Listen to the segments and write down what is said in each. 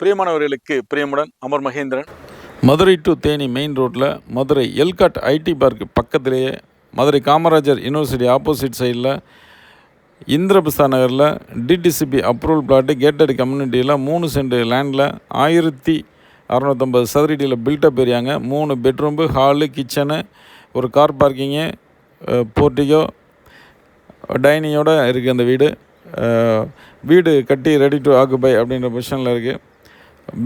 பிரியமானவர்களுக்கு Priyamudan Amar Mahendran. Madurai to Theni main ரோட்டில் Madurai ELCOT IT park பக்கத்திலேயே Madurai Kamarajar university opposite சைடில் இந்திரபிரஸ்தா நகரில் டிடிசிபி அப்ரூவல் பிளாட்டு கேட்டட் கம்யூனிட்டியில் 3 சென்ட் லேண்டில் 1650 சதுரடியில் பில்டப் ஏரியாங்க. 3 பெட்ரூம்பு, ஹாலு, கிச்சனு, ஒரு கார் பார்க்கிங்கு, போர்ட்டிகோ, டைனிங்கோடு இருக்குது. அந்த வீடு கட்டி ரெடி டு ஆக்குபை அப்படின்ற பொசிஷனில் இருக்குது.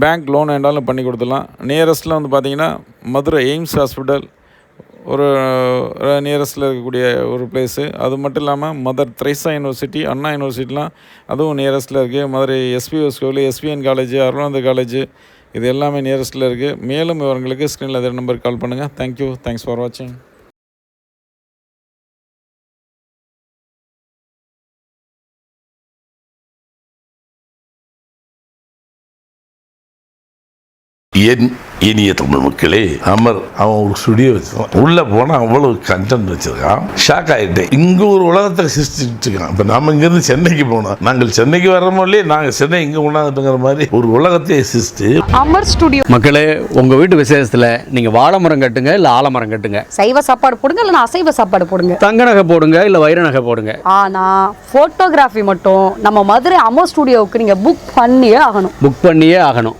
பேங்க் லோன் வேண்டாலும் பண்ணி கொடுத்துடலாம். நியரஸ்ட்டில் பார்த்திங்கன்னா மதுரை எய்ம்ஸ் ஹாஸ்பிட்டல் ஒரு நியரஸ்ட்டில் இருக்கக்கூடிய ஒரு பிளேஸு. அது மட்டும் இல்லாமல் மதர் தெரேசா யூனிவர்சிட்டி, அண்ணா யூனிவர்சிட்டிலாம் அதுவும் நியரஸ்ட்டில் இருக்குது. மதுரை எஸ்பிஎஸ் கோவில், எஸ்பிஎன் காலேஜ், அருளானந்த காலேஜ், இது எல்லாமே நியரஸ்ட்டில் இருக்குது. மேலும் விவரங்களுக்கு ஸ்க்ரீனில் அதே நம்பருக்கு கால் பண்ணுங்கள். தேங்க்யூ. தேங்க்ஸ் ஃபார் வாட்சிங். என் இனிய தமிழ் மக்களே, அமர் அவன் ஒரு ஸ்டுடியோ வச்சிருக்கான். உள்ள போனா அவ்வளவு கண்டென்ட் வச்சிருக்கான். ஷாக் ஆகிட்டேன். இங்க ஒரு உலகத்தை சிருஷ்டிட்டு இருக்கான். இப்ப நாம இங்க இருந்து சென்னைக்கு போனோம். நாங்கள் சென்னைக்கு வர்றோமோ இல்லையே, நாங்க சென்னை இங்க கொண்டாந்துட்டுங்கிற மாதிரி ஒரு உலகத்தை சிருஷ்டி அமர் ஸ்டுடியோ. மக்களே, உங்க வீட்டு விசேஷத்துல நீங்க வாழை மரம் கட்டுங்க, இல்ல ஆலமரம் கட்டுங்க. சைவ சாப்பாடு போடுங்க, இல்ல அசைவ சாப்பாடு போடுங்க. தங்க நகை போடுங்க, இல்ல வைர நகை போடுங்க. ஆனா போட்டோகிராஃபி மட்டும் நம்ம மதுரை அமர் ஸ்டுடியோவுக்கு நீங்க புக் பண்ணியே ஆகணும். புக் பண்ணியே ஆகணும்.